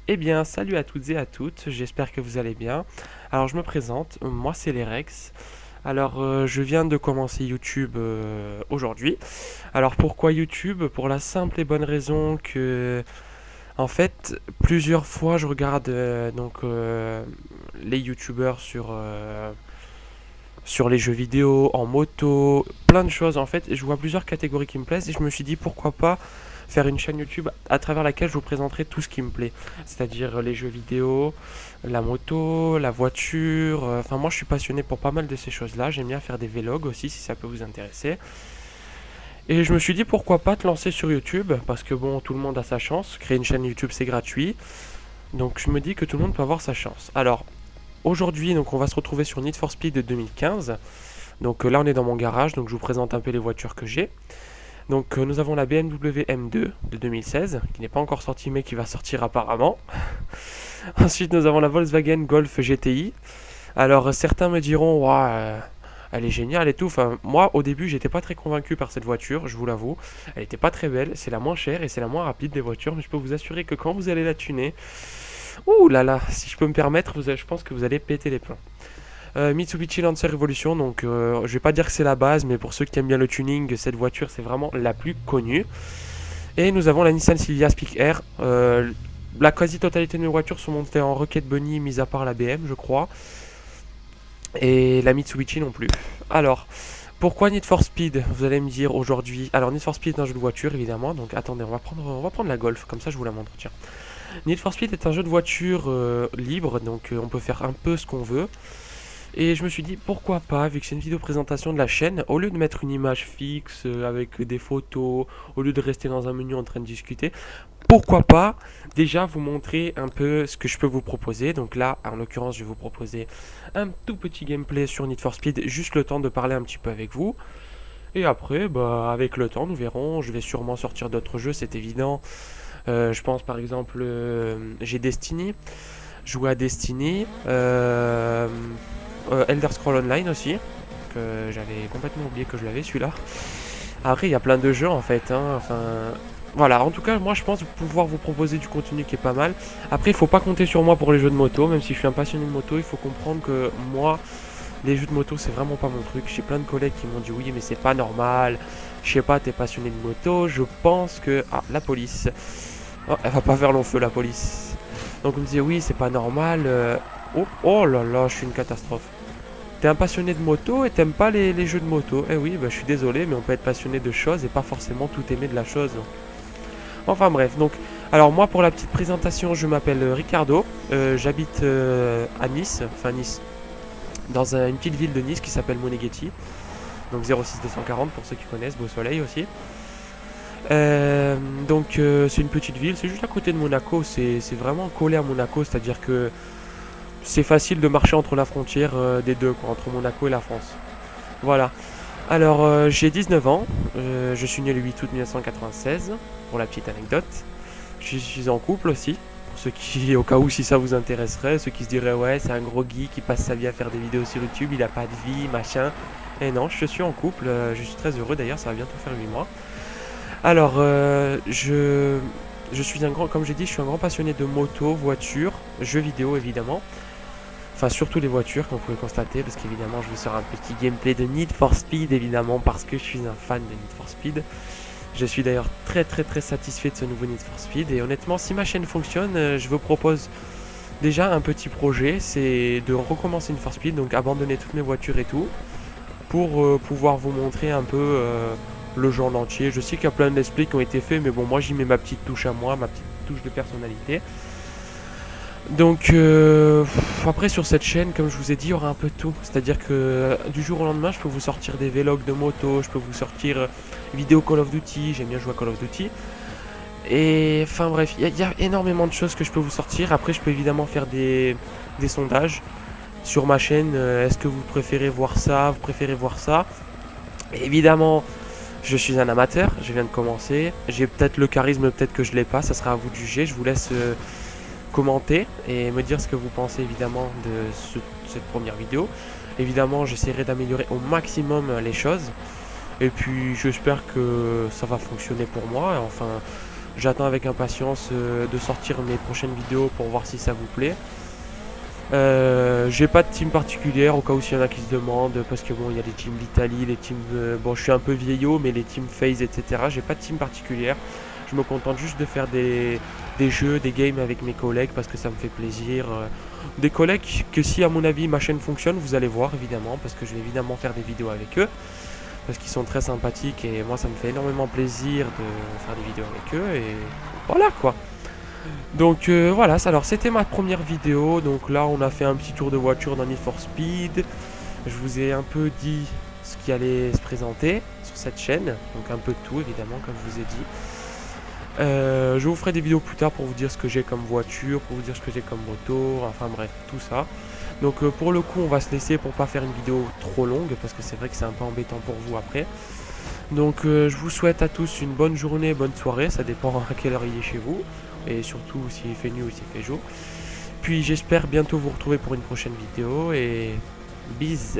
Eh bien, salut à toutes et à toutes, j'espère que vous allez bien. Alors, je me présente, moi c'est Lerex. Alors, je viens de commencer YouTube aujourd'hui. Alors, pourquoi YouTube? Pour la simple et bonne raison que, en fait, plusieurs fois je regarde les YouTubeurs sur les jeux vidéo, en moto, plein de choses en fait. Et je vois plusieurs catégories qui me plaisent et je me suis dit pourquoi pas faire une chaîne YouTube à travers laquelle je vous présenterai tout ce qui me plaît. C'est-à-dire les jeux vidéo, la moto, la voiture. Enfin, moi je suis passionné pour pas mal de ces choses-là. J'aime bien faire des vlogs aussi si ça peut vous intéresser. Et je me suis dit pourquoi pas te lancer sur YouTube parce que bon, tout le monde a sa chance. Créer une chaîne YouTube c'est gratuit. Donc je me dis que tout le monde peut avoir sa chance. Alors aujourd'hui, donc on va se retrouver sur Need for Speed 2015. Donc là on est dans mon garage, donc je vous présente un peu les voitures que j'ai. Donc nous avons la BMW M2 de 2016, qui n'est pas encore sortie mais qui va sortir apparemment. Ensuite nous avons la Volkswagen Golf GTI. Alors certains me diront, ouais, elle est géniale et tout. Enfin, moi au début j'étais pas très convaincu par cette voiture, je vous l'avoue. Elle était pas très belle, c'est la moins chère et c'est la moins rapide des voitures, mais je peux vous assurer que quand vous allez la tuner, ouh là là, si je peux me permettre, je pense que vous allez péter les plombs. Mitsubishi Lancer Evolution, donc je vais pas dire que c'est la base, mais pour ceux qui aiment bien le tuning, cette voiture c'est vraiment la plus connue. Et nous avons la Nissan Silvia Speak Air. La quasi-totalité de mes voitures sont montées en Rocket Bunny, mis à part la BM, je crois. Et la Mitsubishi non plus. Alors, pourquoi Need for Speed? Vous allez me dire aujourd'hui. Alors, Need for Speed est un jeu de voiture, évidemment. Donc, attendez, on va prendre la Golf, comme ça je vous la montre. Tiens. Need for Speed est un jeu de voiture libre, donc on peut faire un peu ce qu'on veut. Et je me suis dit pourquoi pas, vu que c'est une vidéo présentation de la chaîne, au lieu de mettre une image fixe avec des photos, au lieu de rester dans un menu en train de discuter, pourquoi pas déjà vous montrer un peu ce que je peux vous proposer. Donc là, en l'occurrence, je vais vous proposer un tout petit gameplay sur Need for Speed, juste le temps de parler un petit peu avec vous. Et après, bah, avec le temps, nous verrons. Je vais sûrement sortir d'autres jeux, c'est évident. Je pense par exemple, j'ai Destiny, jouer à Destiny. Elder Scroll Online aussi, que j'avais complètement oublié que je l'avais celui-là. Après, il y a plein de jeux en fait. Enfin, voilà, en tout cas, moi je pense pouvoir vous proposer du contenu qui est pas mal. Après, il faut pas compter sur moi pour les jeux de moto, même si je suis un passionné de moto, il faut comprendre que moi, les jeux de moto, c'est vraiment pas mon truc. J'ai plein de collègues qui m'ont dit oui, mais c'est pas normal. Je sais pas, t'es passionné de moto. Je pense que. Ah, la police. Oh, elle va pas faire long feu, la police. Donc, on me dit oui, c'est pas normal. Oh, oh là là, je suis une catastrophe. T'es un passionné de moto et t'aimes pas les jeux de moto. Eh oui, bah, je suis désolé, mais on peut être passionné de choses et pas forcément tout aimer de la chose. Enfin bref, donc, alors moi pour la petite présentation, je m'appelle Ricardo. J'habite à Nice, enfin Nice, dans une petite ville de Nice qui s'appelle Moneghetti. Donc 06240 pour ceux qui connaissent, Beau Soleil aussi. C'est une petite ville, c'est juste à côté de Monaco, c'est vraiment collé à Monaco, c'est-à-dire que c'est facile de marcher entre la frontière des deux, quoi, entre Monaco et la France. Voilà. Alors, j'ai 19 ans, je suis né le 8 août 1996, pour la petite anecdote. Je suis en couple aussi, pour ceux qui, au cas où si ça vous intéresserait, ceux qui se diraient ouais, c'est un gros geek qui passe sa vie à faire des vidéos sur YouTube, il a pas de vie, machin. Et non, je suis en couple, je suis très heureux d'ailleurs, ça va bientôt faire 8 mois. Alors, je suis un grand, comme j'ai dit, je suis un grand passionné de moto, voiture, jeux vidéo évidemment. Enfin, surtout les voitures, comme vous pouvez constater, parce qu'évidemment, je vous sors un petit gameplay de Need for Speed, évidemment, parce que je suis un fan de Need for Speed. Je suis d'ailleurs très très très satisfait de ce nouveau Need for Speed. Et honnêtement, si ma chaîne fonctionne, je vous propose déjà un petit projet, c'est de recommencer Need for Speed, donc abandonner toutes mes voitures et tout, pour pouvoir vous montrer un peu le genre entier. Je sais qu'il y a plein d'explics qui ont été faits, mais bon, moi j'y mets ma petite touche à moi, ma petite touche de personnalité. Donc après sur cette chaîne, comme je vous ai dit, il y aura un peu de tout. C'est-à-dire que du jour au lendemain, je peux vous sortir des vlogs de moto, je peux vous sortir vidéo Call of Duty, j'aime bien jouer à Call of Duty. Et enfin bref, il y a énormément de choses que je peux vous sortir. Après, je peux évidemment faire des sondages sur ma chaîne. Est-ce que vous préférez voir ça, vous préférez voir ça? Et évidemment, je suis un amateur, je viens de commencer. J'ai peut-être le charisme, peut-être que je l'ai pas, ça sera à vous de juger. Je vous laisse commenter et me dire ce que vous pensez évidemment de cette première vidéo. Évidemment, j'essaierai d'améliorer au maximum les choses. Et puis, j'espère que ça va fonctionner pour moi. Enfin, J'attends avec impatience de sortir mes prochaines vidéos pour voir si ça vous plaît. J'ai pas de team particulière au cas où s'il y en a qui se demandent, parce que bon, il y a les teams d'Italie, les teams bon, je suis un peu vieillot, mais les teams FaZe, etc. J'ai pas de team particulière. Je me contente juste de faire des jeux, des games avec mes collègues parce que ça me fait plaisir. Des collègues que si à mon avis ma chaîne fonctionne, vous allez voir évidemment, parce que je vais évidemment faire des vidéos avec eux, parce qu'ils sont très sympathiques et moi ça me fait énormément plaisir de faire des vidéos avec eux et voilà quoi. Donc voilà, alors c'était ma première vidéo. Donc là on a fait un petit tour de voiture dans Need for Speed. Je vous ai un peu dit ce qui allait se présenter sur cette chaîne. Donc un peu de tout évidemment comme je vous ai dit. Je vous ferai des vidéos plus tard pour vous dire ce que j'ai comme voiture, pour vous dire ce que j'ai comme moto, enfin bref, tout ça. Donc pour le coup on va se laisser pour pas faire une vidéo trop longue parce que c'est vrai que c'est un peu embêtant pour vous après. Donc je vous souhaite à tous une bonne journée, bonne soirée, ça dépend à quelle heure il est chez vous. Et surtout s'il fait nuit ou s'il fait jour. Puis j'espère bientôt vous retrouver pour une prochaine vidéo et bis.